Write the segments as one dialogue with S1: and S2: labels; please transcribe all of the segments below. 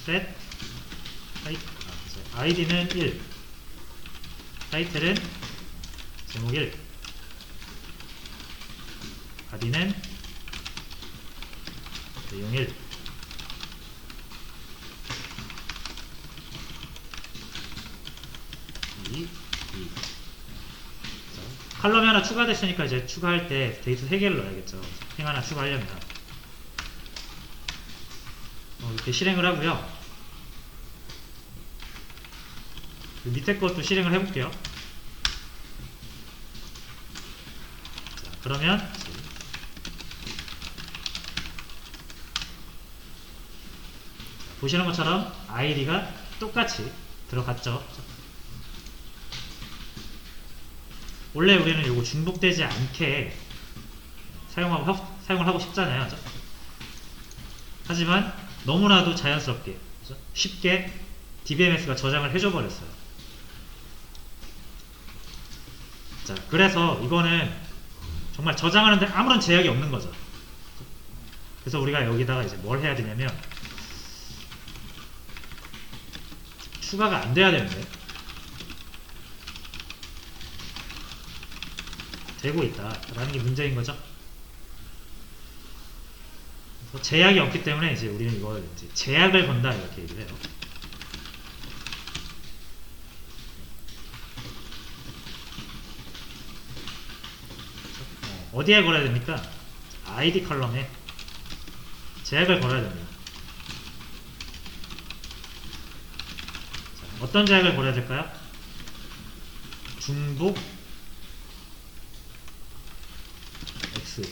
S1: set id는 1, 타이틀은 제목 1, 바디는 내용 1. 칼럼이 하나 추가됐으니까 이제 추가할 때 데이터 3개를 넣어야겠죠. 행 하나 추가하려면 이렇게 실행을 하고요. 그 밑에 것도 실행을 해볼게요. 자, 그러면 보시는 것처럼 id가 똑같이 들어갔죠. 원래 우리는 이거 중복되지 않게 사용을 하고 싶잖아요. 그렇죠? 하지만 너무나도 자연스럽게, 그렇죠? 쉽게 DBMS가 저장을 해줘 버렸어요. 자, 그래서 이거는 정말 저장하는데 아무런 제약이 없는 거죠. 그래서 우리가 여기다가 이제 뭘 해야 되냐면 추가가 안 돼야 되는데 되고 있다 라는 게 문제인 거죠. 제약이 없기 때문에 이제 우리는 이걸 이제 제약을 건다 이렇게 얘기를 해요. 어디에 걸어야 됩니까? id 컬럼에 제약을 걸어야 됩니다. 자, 어떤 제약을 걸어야 될까요? 중복 x,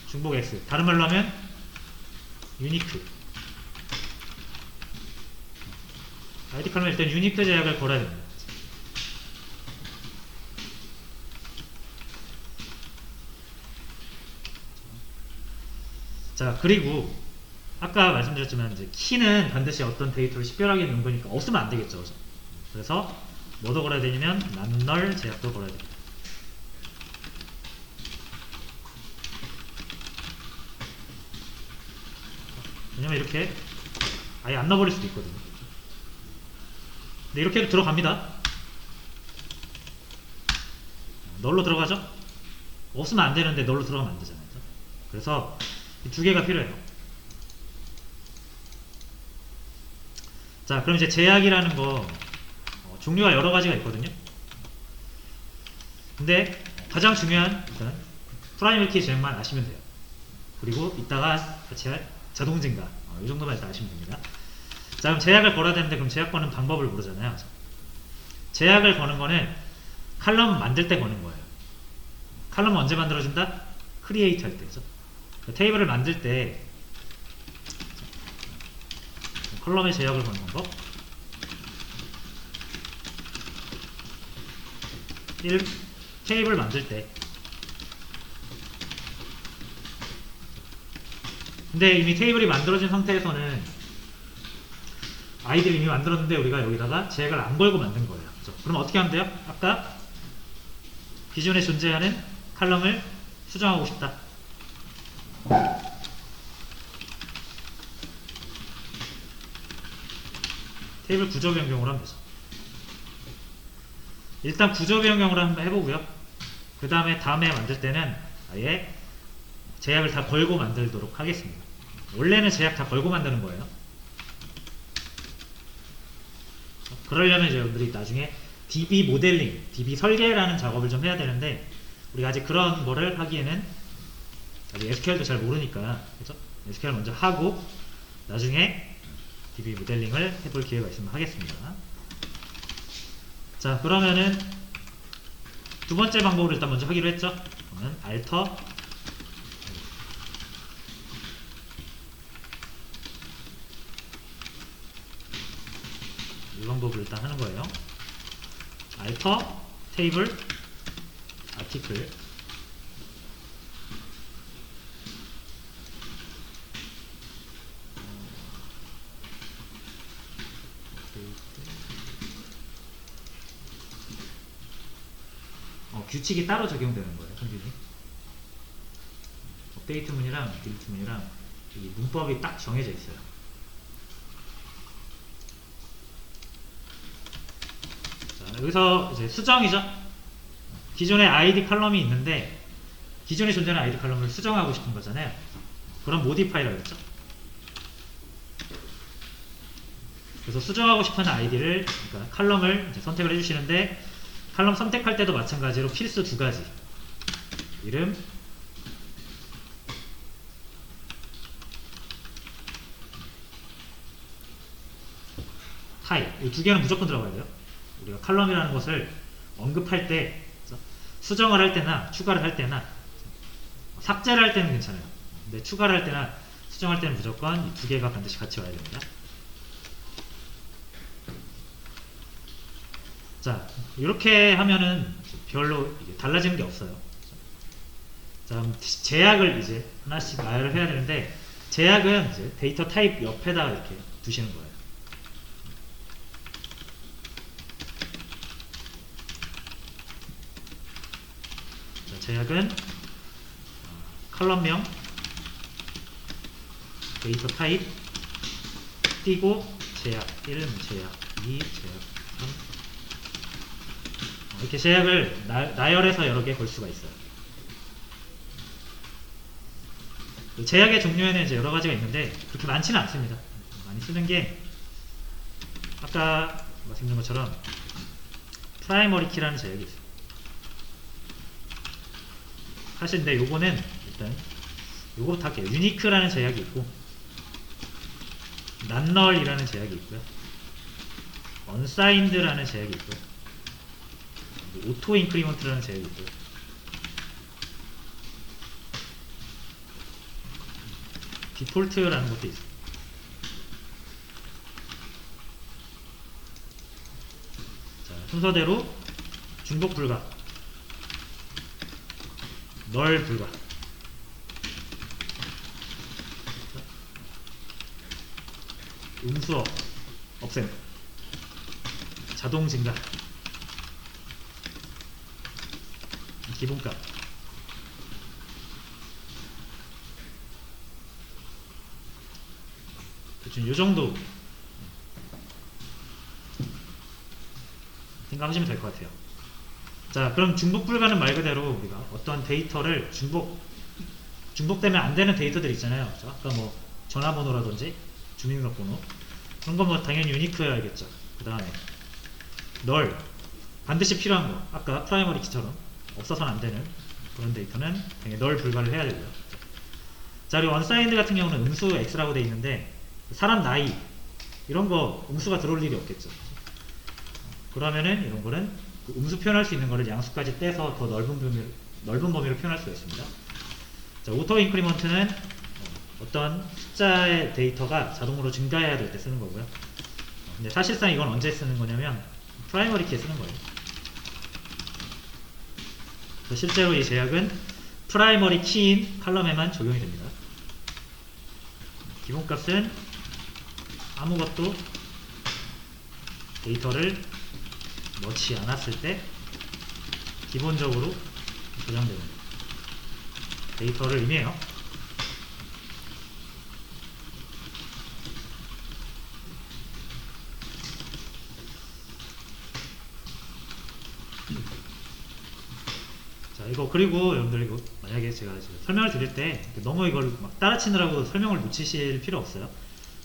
S1: 중복 x, 다른 말로 하면 유니크. id 컬럼에 일단 유니크 제약을 걸어야 됩니다. 자, 그리고 아까 말씀드렸지만 이제 키는 반드시 어떤 데이터를 식별하게 넣는 거니까 없으면 안 되겠죠. 그렇죠? 그래서 뭐도 걸어야 되냐면 non-null 제약도 걸어야 됩니다. 왜냐면 이렇게 아예 안 넣어버릴 수도 있거든요. 근데 이렇게 해도 들어갑니다. 널로 들어가죠? 없으면 안 되는데 널로 들어가면 안 되잖아요. 그래서 이 두 개가 필요해요. 자, 그럼 이제 제약이라는 거 종류가 여러 가지가 있거든요. 근데 가장 중요한 일단 프라이머리 키 제약만 아시면 돼요. 그리고 이따가 같이 할 자동 증가 이 정도만 일단 아시면 됩니다. 자, 그럼 제약을 걸어야 되는데 그럼 제약 거는 방법을 모르잖아요. 제약을 거는 거는 칼럼 만들 때 거는 거예요. 칼럼은 언제 만들어진다? 크리에이트 할 때죠. 테이블을 만들 때 컬럼에 제약을 거는 방법 1. 테이블 만들 때 근데 이미 테이블이 만들어진 상태에서는 아이디를 이미 만들었는데 우리가 여기다가 제약을 안 걸고 만든 거예요. 그렇죠? 그럼 어떻게 하면 돼요? 아까 기존에 존재하는 칼럼을 수정하고 싶다. 테이블 구조 변경으로 하면 되죠. 일단 구조 변경으로 한번 해보고요. 그 다음에 만들 때는 아예 제약을 다 걸고 만들도록 하겠습니다. 원래는 제약 다 걸고 만드는 거예요. 그러려면 이제 여러분들이 나중에 DB 모델링, DB 설계라는 작업을 좀 해야 되는데 우리가 아직 그런 거를 하기에는 아직 SQL도 잘 모르니까 그죠? SQL 먼저 하고 나중에 DB 모델링을 해볼 기회가 있으면 하겠습니다. 자, 그러면은 두 번째 방법을 일단 먼저 하기로 했죠. 그러면 alter 이 방법을 일단 하는 거예요. alter table article 규칙이 따로 적용되는 거예요. 평균이 업데이트 문이랑 딜리트 문이랑 이 문법이 딱 정해져 있어요. 여기서 이제 수정이죠. 기존에 id 컬럼이 있는데 기존에 존재하는 id 컬럼을 수정하고 싶은 거잖아요. 그럼 modify라고 했죠. 그래서 수정하고 싶은 아이디를, 그러니까 칼럼을 이제 선택을 해주시는데, 칼럼 선택할 때도 마찬가지로 필수 두 가지. 이름, 타입. 이 두 개는 무조건 들어가야 돼요. 우리가 칼럼이라는 것을 언급할 때, 수정을 할 때나 추가를 할 때나, 삭제를 할 때는 괜찮아요. 근데 추가를 할 때나 수정할 때는 무조건 이 두 개가 반드시 같이 와야 됩니다. 자, 이렇게 하면은 별로 달라지는 게 없어요. 자, 그럼 제약을 이제 하나씩 나열을 해야 되는데, 제약은 이제 데이터 타입 옆에다가 이렇게 두시는 거예요. 자, 제약은 컬럼명, 데이터 타입, 띄고 제약 1, 제약 2, 제약 3, 이렇게 제약을 나열해서 여러 개 걸 수가 있어요. 제약의 종류에는 이제 여러 가지가 있는데 그렇게 많지는 않습니다. 많이 쓰는 게 아까 말씀드린 것처럼 프라이머리 키라는 제약이 있어요. 사실 근데 요거는 일단 요거부터 할게요. 유니크라는 제약이 있고 난널이라는 제약이 있고요. 언사인드라는 제약이 있고요. 오토 인크리먼트라는 제약이 있고요. 디폴트라는 것도 있어요. 자, 순서대로 중복 불가, 널 불가, 음수 없앰, 자동 증가, 기본값, 대충 요정도 생각하시면 될 것 같아요. 자, 그럼 중복 불가는 말 그대로 우리가 어떤 데이터를 중복되면 안 되는 데이터들 있잖아요. 그렇죠? 아까 뭐 전화번호라든지 주민등록번호 그런 거 뭐 당연히 유니크여야겠죠. 그 다음에 널 반드시 필요한 거, 아까 프라이머리 키처럼 없어서는 안 되는 그런 데이터는 당연히 널 불가를 해야 되고요. 자, 그리고 언사인드 같은 경우는 음수 X라고 되어 있는데 사람 나이 이런 거 음수가 들어올 일이 없겠죠. 그러면은 이런 거는 그 음수 표현할 수 있는 거를 양수까지 떼서 더 넓은 범위로 표현할 수가 있습니다. 자, 오토 인크리먼트는 어떤 숫자의 데이터가 자동으로 증가해야 될 때 쓰는 거고요. 근데 사실상 이건 언제 쓰는 거냐면 프라이머리 키에 쓰는 거예요. 그래서 실제로 이 제약은 프라이머리 키인 칼럼에만 적용이 됩니다. 기본값은 아무것도 데이터를 넣지 않았을 때 기본적으로 저장되는 데이터를 의미해요. 자, 이거 그리고 여러분들 이거 만약에 제가 설명을 드릴 때 너무 이걸 막 따라치느라고 설명을 놓치실 필요 없어요.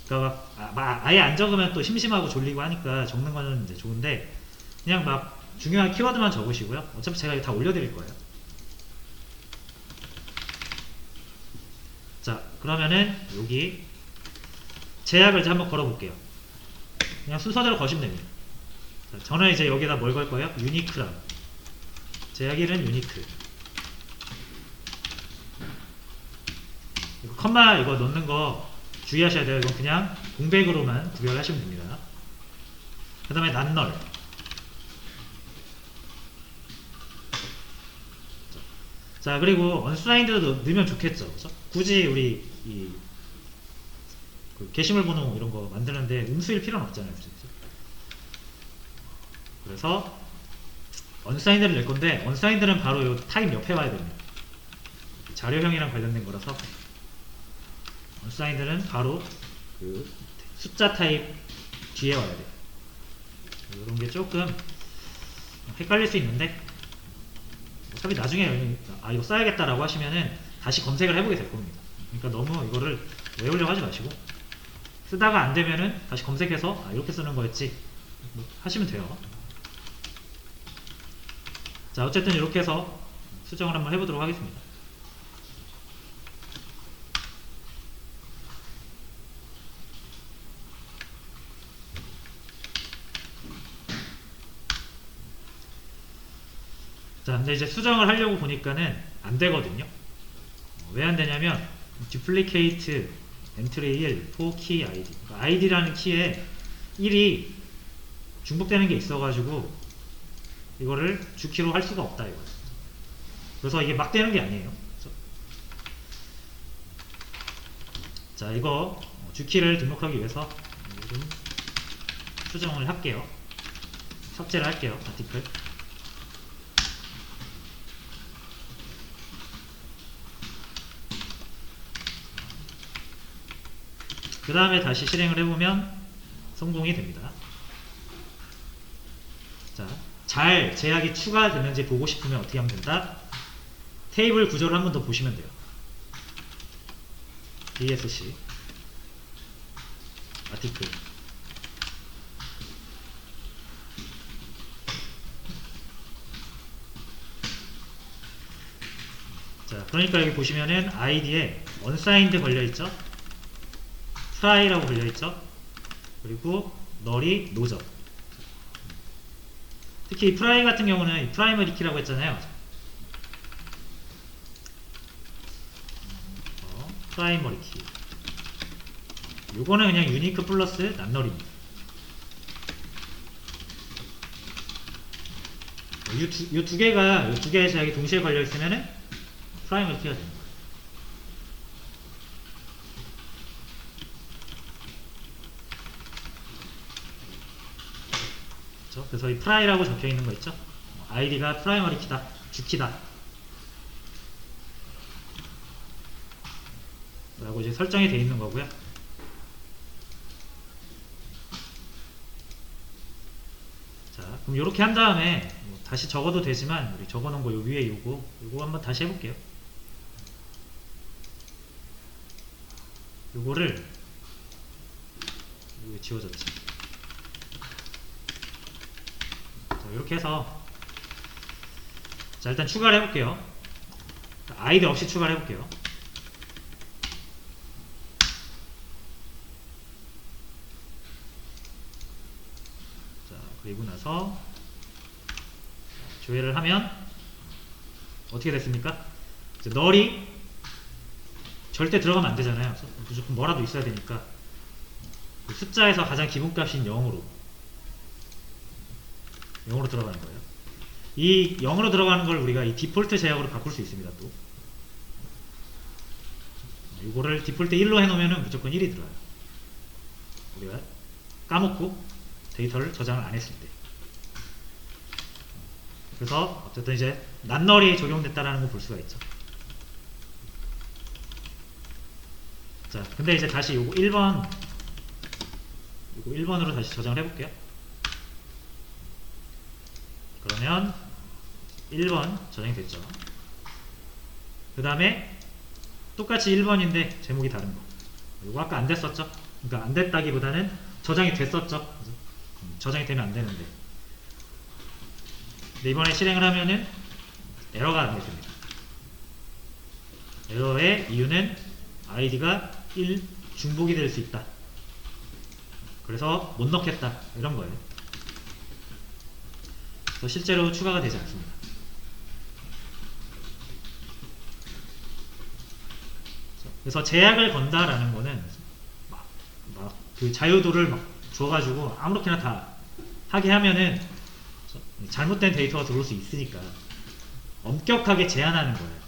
S1: 그러니까 막 아예 안 적으면 또 심심하고 졸리고 하니까 적는 거는 이제 좋은데 그냥 막 중요한 키워드만 적으시고요. 어차피 제가 이거 다 올려드릴 거예요. 자, 그러면은 여기 제약을 이제 한번 걸어볼게요. 그냥 순서대로 거시면 됩니다. 자, 저는 이제 여기다 뭘 걸 거예요? 유니크라고. 제약 1은 유니크. 이거 컴마 이거 넣는 거 주의하셔야 돼요. 이건 그냥 공백으로만 구별하시면 됩니다. 그 다음에 난널. 자, 그리고 언사인드도 넣으면 좋겠죠. 그쵸? 굳이 우리 그 게시물 번호 이런 거 만드는데 음수일 필요는 없잖아요. 그쵸? 그래서 언사인드를 낼 건데 언사인드는 바로 요 타입 옆에 와야 됩니다. 자료형이랑 관련된 거라서 언사인드는 바로 그 숫자 타입 뒤에 와야 돼요. 이런 게 조금 헷갈릴 수 있는데 어차피 나중에 이거 써야겠다라고 하시면은 다시 검색을 해보게 될 겁니다. 그러니까 너무 이거를 외우려고 하지 마시고 쓰다가 안 되면은 다시 검색해서 이렇게 쓰는 거였지 하시면 돼요. 자, 어쨌든 이렇게 해서 수정을 한번 해보도록 하겠습니다. 자, 근데 이제 수정을 하려고 보니까는 안 되거든요. 왜 안 되냐면 duplicate entry 1 for key id, 그러니까 id라는 키에 1이 중복되는 게 있어가지고 이거를 주키로 할 수가 없다 이거. 그래서 이게 막 되는 게 아니에요. 자, 이거 주키를 등록하기 위해서 좀 수정을 할게요. 삭제를 할게요. 아티클. 그 다음에 다시 실행을 해보면 성공이 됩니다. 자, 잘 제약이 추가됐는지 보고 싶으면 어떻게 하면 된다? 테이블 구조를 한 번 더 보시면 돼요. DSC 아티클. 자, 그러니까 여기 보시면은 id에 unsigned 걸려있죠? try라고 걸려있죠? 그리고 null이 no죠. 특히 이 try 같은 경우는 이 primary key라고 했잖아요. primary key. 요거는 그냥 unique 플러스 not null입니다. 요 두 개의 제약이 동시에 걸려있으면은 primary key가 됩니다. 그래서 이 try라고 적혀있는 거 있죠? id가 primary key다, 주키다 라고 이제 설정이 되어 있는 거고요. 자, 그럼 이렇게 한 다음에 다시 적어도 되지만 우리 적어놓은 거 요 위에 요거 한번 다시 해볼게요. 요거를 여기 지워졌지. 자, 이렇게 해서 자, 일단 추가를 해볼게요. 아이디 없이 추가를 해볼게요. 자, 그리고 나서 조회를 하면 어떻게 됐습니까? 이제 널이 절대 들어가면 안 되잖아요. 무조건 뭐라도 있어야 되니까 그 숫자에서 가장 기본값인 0으로 들어가는 거예요. 이 0으로 들어가는 걸 우리가 이 디폴트 제약으로 바꿀 수 있습니다. 또 이거를 디폴트 1로 해놓으면 무조건 1이 들어와요. 우리가 까먹고 데이터를 저장을 안 했을 때. 그래서 어쨌든 이제 낱널이 적용됐다라는 거 볼 수가 있죠. 자, 근데 이제 다시 요거 1번으로 다시 저장을 해볼게요. 그러면 1번 저장이 됐죠. 그 다음에 똑같이 1번인데 제목이 다른 거. 이거 아까 안 됐었죠? 그러니까 안 됐다기보다는 저장이 됐었죠. 저장이 되면 안 되는데. 근데 이번에 실행을 하면은 에러가 나게 됩니다. 에러의 이유는 id가 1 중복이 될 수 있다. 그래서 못 넣겠다. 이런 거예요. 그래서 실제로 추가가 되지 않습니다. 그래서 제약을 건다라는 거는 그 자유도를 막 줘가지고 아무렇게나 다 하게 하면은 잘못된 데이터가 들어올 수 있으니까 엄격하게 제한하는 거예요.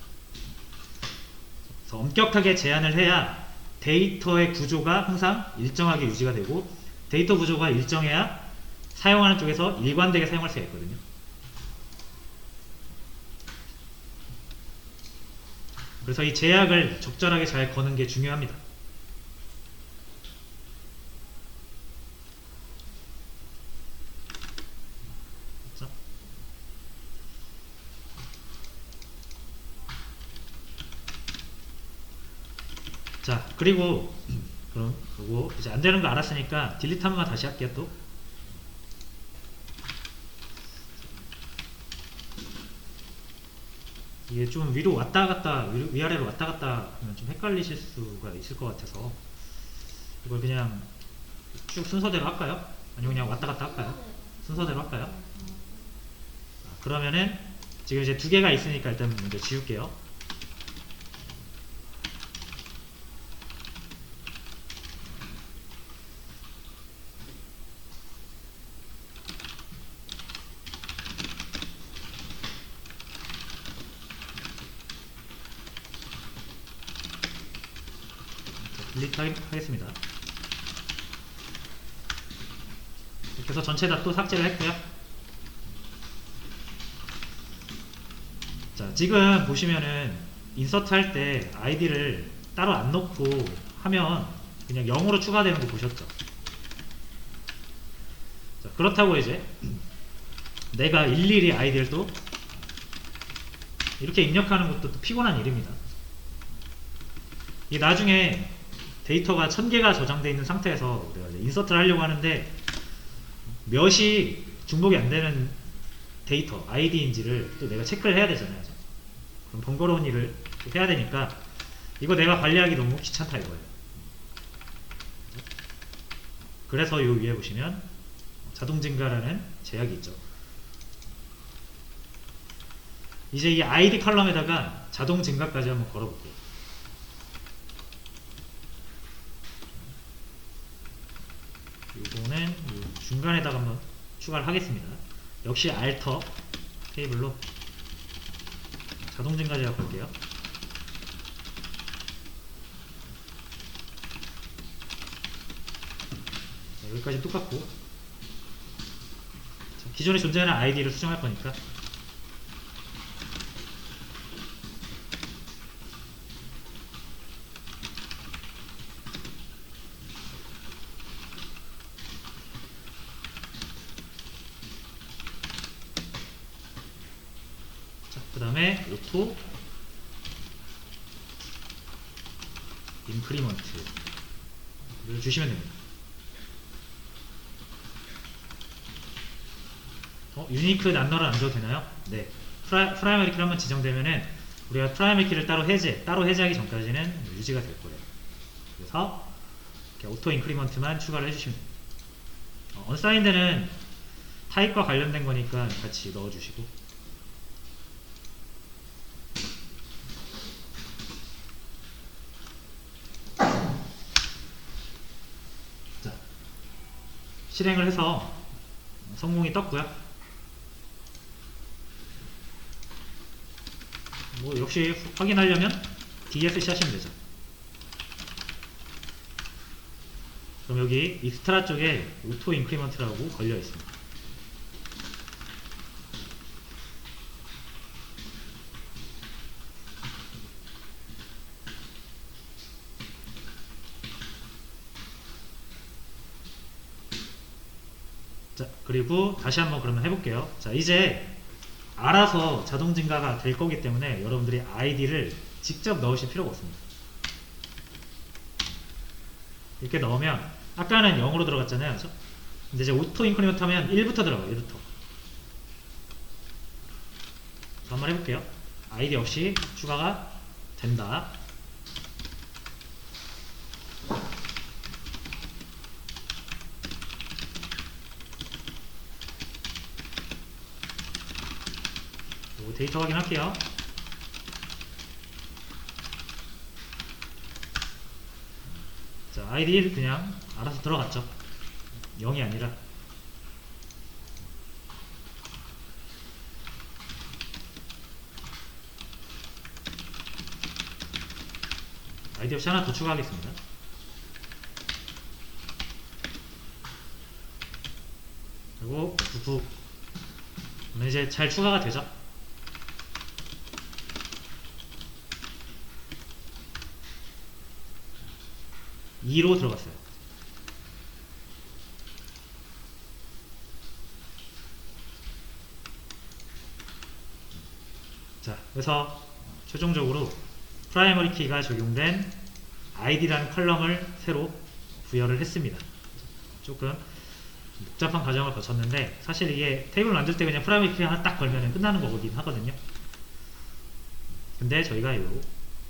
S1: 그래서 엄격하게 제한을 해야 데이터의 구조가 항상 일정하게 유지가 되고 데이터 구조가 일정해야 사용하는 쪽에서 일관되게 사용할 수가 있거든요. 그래서 이 제약을 적절하게 잘 거는 게 중요합니다. 그렇죠? 자, 그리고 그럼 그거 이제 안 되는 거 알았으니까 딜리트 한 번만 다시 할게요. 또 이게 좀 위로 왔다 갔다 위아래로 왔다 갔다 하면 좀 헷갈리실 수가 있을 것 같아서 이걸 그냥 쭉 순서대로 할까요? 아니면 그냥 왔다 갔다 할까요? 순서대로 할까요? 그러면은 지금 이제 두 개가 있으니까 일단 먼저 지울게요. 딜리트 하겠습니다. 이렇게 해서 전체 다 또 삭제를 했고요. 자, 지금 보시면은 인서트 할 때 아이디를 따로 안 넣고 하면 그냥 0으로 추가되는 거 보셨죠? 자, 그렇다고 이제 내가 일일이 아이디를 또 이렇게 입력하는 것도 또 피곤한 일입니다. 이게 나중에 데이터가 1000개가 저장되어 있는 상태에서 내가 인서트를 하려고 하는데 몇이 중복이 안 되는 데이터, 아이디인지를 또 내가 체크를 해야 되잖아요. 그럼 번거로운 일을 해야 되니까 이거 내가 관리하기 너무 귀찮다 이거예요. 그래서 요 위에 보시면 자동 증가라는 제약이 있죠. 이제 이 아이디 컬럼에다가 자동 증가까지 한번 걸어볼게요. 이거는 중간에다가 한번 추가를 하겠습니다. 역시 알터 테이블로 자동 증가 제약 걸게요. 자, 여기까지 똑같고 자, 기존에 존재하는 아이디를 수정할 거니까 그 다음에 오토 인크리먼트를 주시면 됩니다. 유니크 난너를 안 줘도 되나요? 네. 프라이머리 키를 한번 지정되면은 우리가 프라이머리 키를 따로 해제하기 전까지는 유지가 될 거예요. 그래서 이렇게 오토 인크리먼트만 추가를 해주시면 됩니다. 언사인드는 타입과 관련된 거니까 같이 넣어주시고 자, 실행을 해서 성공이 떴고요. 뭐 역시 확인하려면 DSC 하시면 되죠. 그럼 여기 익스트라 쪽에 오토 인크리먼트라고 걸려 있습니다. 자, 그리고 다시 한번 그러면 해볼게요. 자, 이제 알아서 자동 증가가 될 거기 때문에 여러분들이 아이디를 직접 넣으실 필요가 없습니다. 이렇게 넣으면 아까는 0으로 들어갔잖아요. 그렇죠? 근데 이제 오토 인크리먼트 하면 1부터 들어가요. 1부터. 한번 해볼게요. 아이디 없이 추가가 된다. 데이터 확인할게요. 자, 아이디 그냥 알아서 들어갔죠. 0이 아니라. 아이디 없이 하나 더 추가하겠습니다. 그리고 북북. 이제 잘 추가가 되죠. 2로 들어갔어요. 자, 그래서 최종적으로 프라이머리 키가 적용된 id라는 컬럼을 새로 부여를 했습니다. 조금 복잡한 과정을 거쳤는데 사실 이게 테이블 만들 때 그냥 프라이머리 키 하나 딱 걸면 끝나는 거긴 하거든요. 근데 저희가 이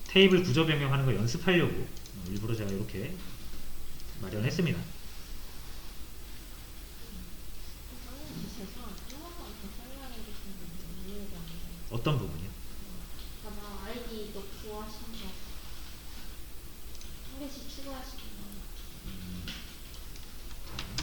S1: 테이블 구조 변경하는 거 연습하려고 일부러 제가 이렇게 마련했습니다. 어떤 부분이요?
S2: 아마 아이디 넣고 하신 거 한 개씩 추가하시면